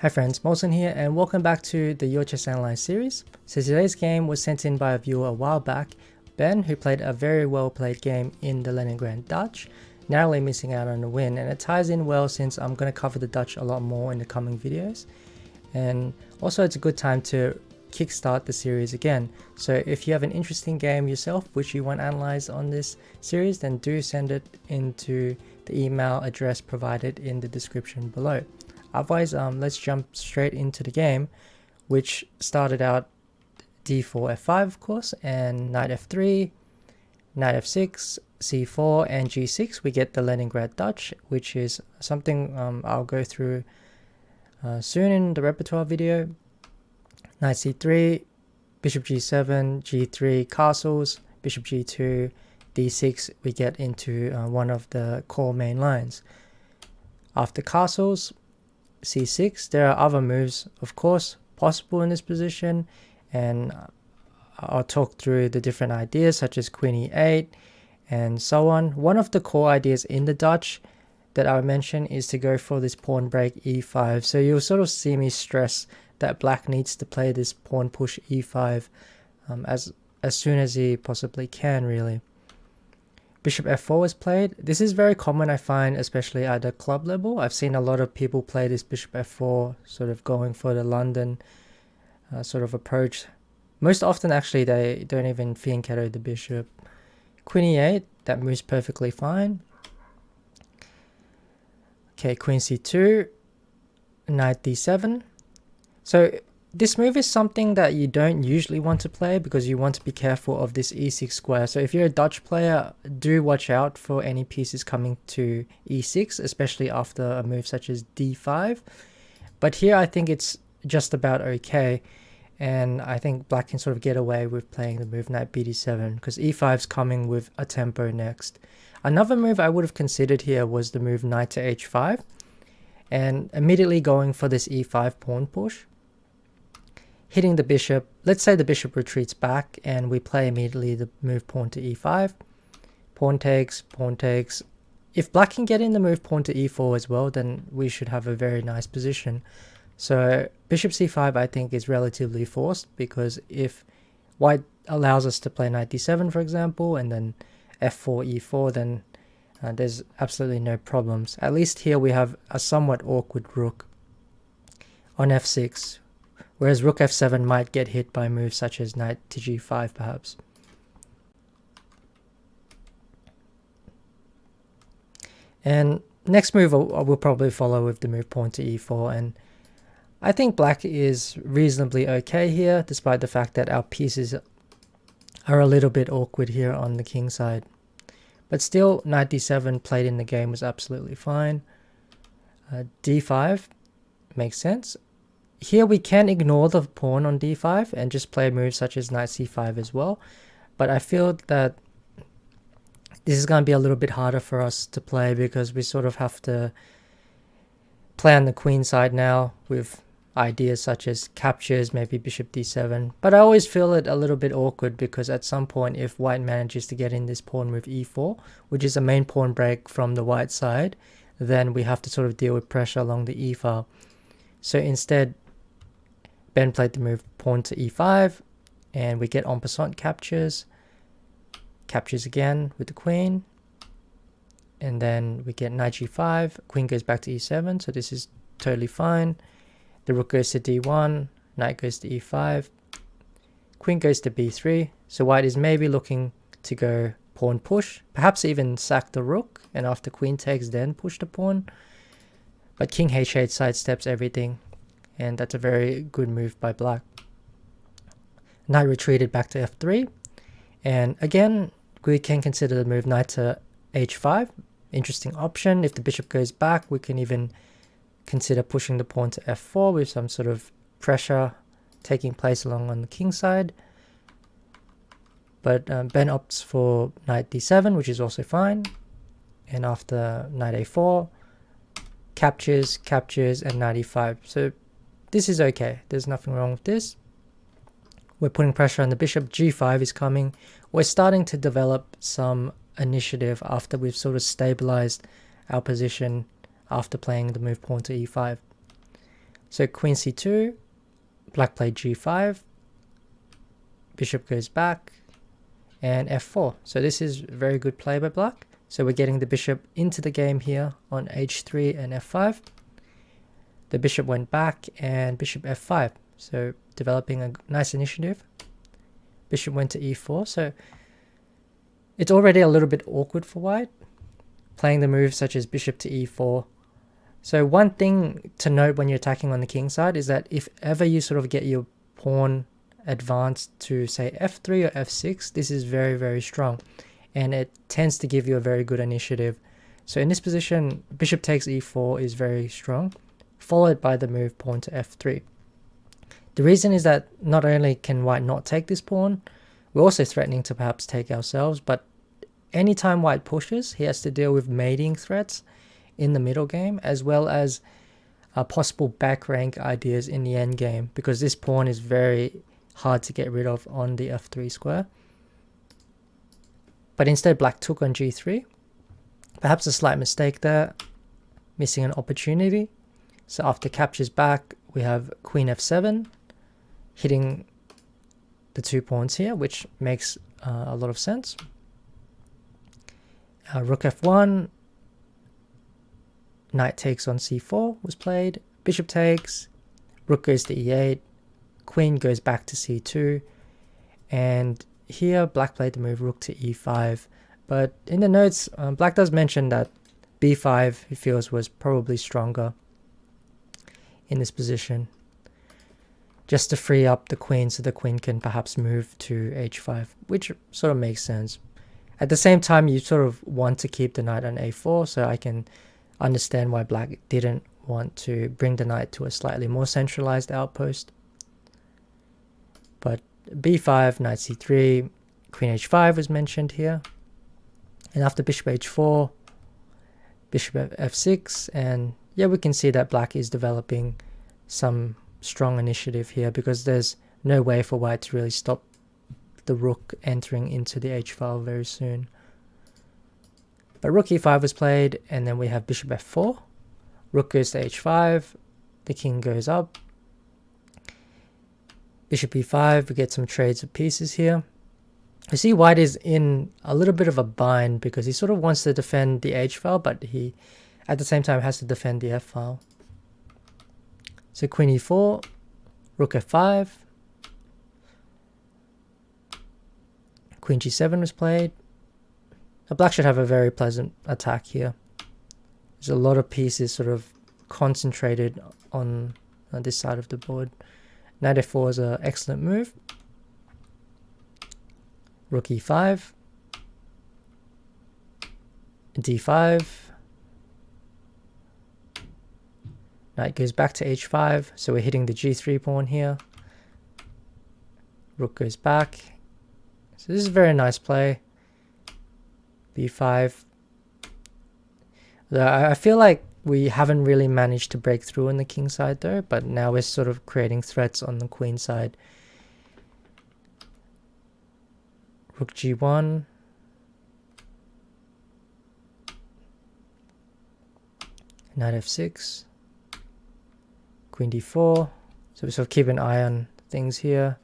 Hi friends, Molton here and welcome back to the LiChess Analyze series. So today's game was sent in by a viewer a while back, Ben, who played a very well played game in the Leningrad Dutch, narrowly missing out on a win, and it ties in well since I'm going to cover the Dutch a lot more in the coming videos. And also it's a good time to kickstart the series again. So if you have an interesting game yourself which you want analyzed on this series, then do send it into the email address provided in the description below. Otherwise, let's jump straight into the game, which started out d4 f5 of course, and knight f3, knight f6, c4 and g6. We get the Leningrad Dutch, which is something I'll go through soon in the repertoire video. Knight c3, bishop g7, g3 castles, bishop g2, d6. We get into one of the core main lines. After castles, c6, there are other moves of course possible in this position, and I'll talk through the different ideas such as queen e8 and so on. One of the core ideas in the Dutch that I mention is to go for this pawn break e5, so you'll sort of see me stress that black needs to play this pawn push e5 as soon as he possibly can, really. Bishop f4 was played. This is very common, I find, especially at the club level. I've seen a lot of people play this bishop f4, sort of going for the London sort of approach. Most often, actually, they don't even fianchetto the bishop. Queen e8, that moves perfectly fine. Okay, queen c2, knight d7. So this move is something that you don't usually want to play because you want to be careful of this e6 square. So if you're a Dutch player, do watch out for any pieces coming to e6, especially after a move such as d5. But here I think it's just about okay, and I think black can sort of get away with playing the move knight bd7 because e5 is coming with a tempo next. Another move I would have considered here was the move knight to h5, and immediately going for this e5 pawn push, hitting the bishop. Let's say the bishop retreats back and we play immediately the move pawn to e5. Pawn takes, pawn takes. If black can get in the move pawn to e4 as well, then we should have a very nice position. So bishop c5 I think is relatively forced, because if white allows us to play knight d7 for example, and then f4 e4, then there's absolutely no problems. At least here we have a somewhat awkward rook on f6. Whereas rook f7 might get hit by moves such as knight to g5 perhaps. And next move we'll probably follow with the move pawn to e4, and I think black is reasonably okay here, despite the fact that our pieces are a little bit awkward here on the king side. But still, knight d7 played in the game was absolutely fine. d5 makes sense. Here we can ignore the pawn on d5 and just play moves such as knight c5 as well. But I feel that this is going to be a little bit harder for us to play because we sort of have to play on the queen side now with ideas such as captures, maybe bishop d7. But I always feel it a little bit awkward because at some point if white manages to get in this pawn with e4, which is a main pawn break from the white side, then we have to sort of deal with pressure along the e file. So instead, Ben played the move pawn to e5, and we get en passant captures. Captures again with the queen. And then we get knight g5, queen goes back to e7, so this is totally fine. The rook goes to d1, knight goes to e5, queen goes to b3, so white is maybe looking to go pawn push, perhaps even sack the rook, and after queen takes then push the pawn. But king h8 sidesteps everything, and that's a very good move by black. Knight retreated back to f3, and again we can consider the move knight to h5. Interesting option. If the bishop goes back, we can even consider pushing the pawn to f4 with some sort of pressure taking place along on the king side. But Ben opts for knight d7, which is also fine, and after knight a4, captures, and knight e5. So this is okay, there's nothing wrong with this. We're putting pressure on the bishop, g5 is coming. We're starting to develop some initiative after we've sort of stabilized our position after playing the move pawn to e5. So queen c2, black played g5, bishop goes back, and f4. So this is very good play by black. So we're getting the bishop into the game here on h3 and f5. The bishop went back and bishop f5. So developing a nice initiative. Bishop went to e4. So it's already a little bit awkward for white, playing the moves such as bishop to e4. So one thing to note when you're attacking on the king side is that if ever you sort of get your pawn advanced to say f3 or f6, this is very, very strong, and it tends to give you a very good initiative. So in this position, bishop takes e4 is very strong, followed by the move pawn to f3. The reason is that not only can white not take this pawn, we're also threatening to perhaps take ourselves, but anytime white pushes, he has to deal with mating threats in the middle game, as well as possible back rank ideas in the end game, because this pawn is very hard to get rid of on the f3 square. But instead black took on g3. Perhaps a slight mistake there, missing an opportunity. So after captures back, we have queen f7, hitting the 2 pawns here, which makes a lot of sense. Rook f1, knight takes on c4 was played, bishop takes, rook goes to e8, queen goes back to c2, and here black played the move rook to e5. But in the notes, black does mention that b5 he feels was probably stronger in this position, just to free up the queen so the queen can perhaps move to h5, which sort of makes sense. At the same time, you sort of want to keep the knight on a4, so I can understand why black didn't want to bring the knight to a slightly more centralized outpost. But b5, knight c3, queen h5 was mentioned here. And after bishop h4, bishop f6, and yeah, we can see that black is developing some strong initiative here, because there's no way for white to really stop the rook entering into the h file very soon. But rook e5 was played, and then we have bishop f4, rook goes to h5, the king goes up, bishop e5, we get some trades of pieces here. You see white is in a little bit of a bind, because he sort of wants to defend the h file, but he at the same time has to defend the f file. So queen e4, rook f5, queen g7 was played. Now black should have a very pleasant attack here. There's a lot of pieces sort of concentrated on this side of the board. Knight f4 is an excellent move. Rook e5, d5, knight goes back to h5, so we're hitting the g3 pawn here. Rook goes back. So this is a very nice play. b5. I feel like we haven't really managed to break through on the king side though, but now we're sort of creating threats on the queen side. Rook g1. Knight f6. Queen d4. So we sort of keep an eye on things here.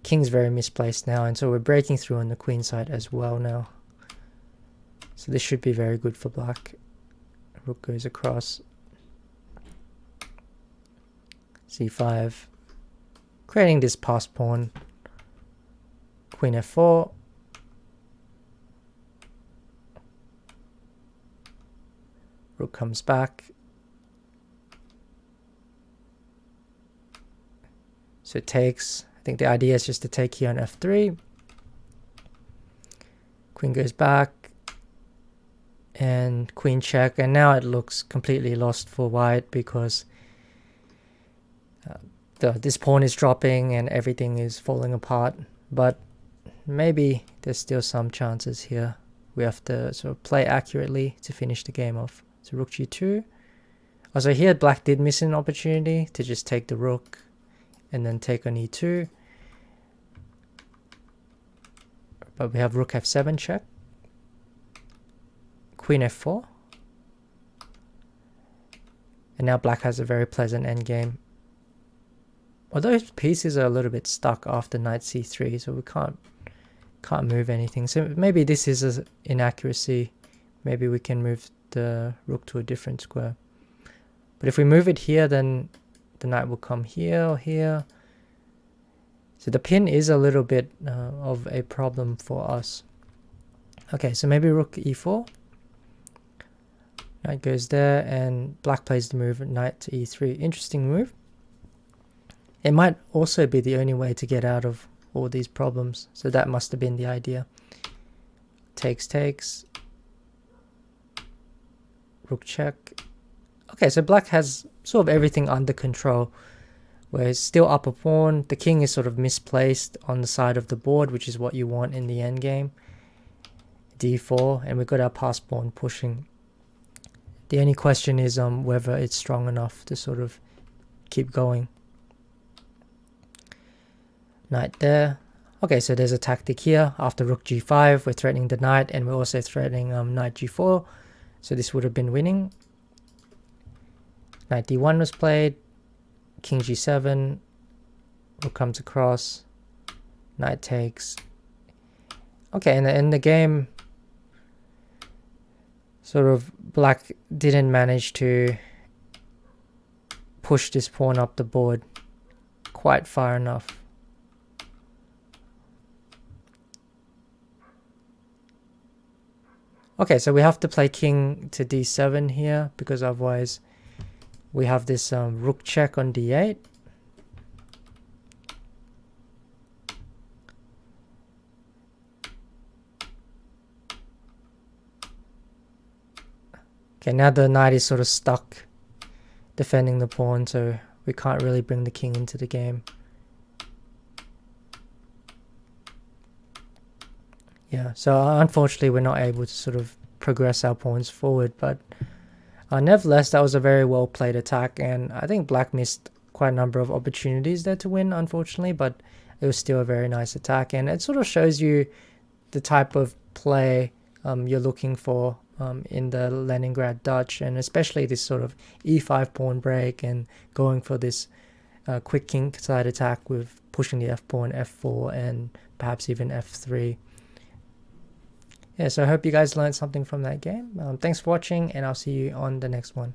King's very misplaced now, and so we're breaking through on the queen side as well now. So this should be very good for black. Rook goes across. c5. Creating this pass pawn. Queen f4. Rook comes back. So it takes. I think the idea is just to take here on f3. Queen goes back. And queen check. And now it looks completely lost for white, because this pawn is dropping and everything is falling apart. But maybe there's still some chances here. We have to sort of play accurately to finish the game off. So rook g2. Also here black did miss an opportunity to just take the rook and then take on e2. But we have rook f7 check. Queen f4. And now black has a very pleasant endgame. Although his pieces are a little bit stuck after knight c3, so we can't move anything. So maybe this is an inaccuracy. Maybe we can move the rook to a different square. But if we move it here, then the knight will come here or here. So the pin is a little bit of a problem for us. Okay, so maybe rook e4. Knight goes there, and black plays the move knight to e3. Interesting move. It might also be the only way to get out of all these problems. So that must have been the idea. Takes, takes. Rook check. Okay, so black has sort of everything under control. Where it's still up a pawn. The king is sort of misplaced on the side of the board, which is what you want in the endgame. d4, and we've got our passed pawn pushing. The only question is whether it's strong enough to sort of keep going. Knight there. Okay, so there's a tactic here. After rook g5, we're threatening the knight, and we're also threatening knight g4. So this would have been winning. Knight d1 was played. King g7. Rook comes across. Knight takes. Okay, and in the game, sort of black didn't manage to push this pawn up the board quite far enough. Okay, so we have to play king to d7 here, because otherwise we have this rook check on d8. Okay, now the knight is sort of stuck defending the pawn, so we can't really bring the king into the game. Yeah, so unfortunately we're not able to sort of progress our pawns forward, but nevertheless that was a very well played attack, and I think black missed quite a number of opportunities there to win, unfortunately, but it was still a very nice attack, and it sort of shows you the type of play you're looking for in the Leningrad Dutch, and especially this sort of e5 pawn break and going for this quick kingside attack with pushing the f pawn, f4, and perhaps even f3. Yeah, so I hope you guys learned something from that game. Thanks for watching, and I'll see you on the next one.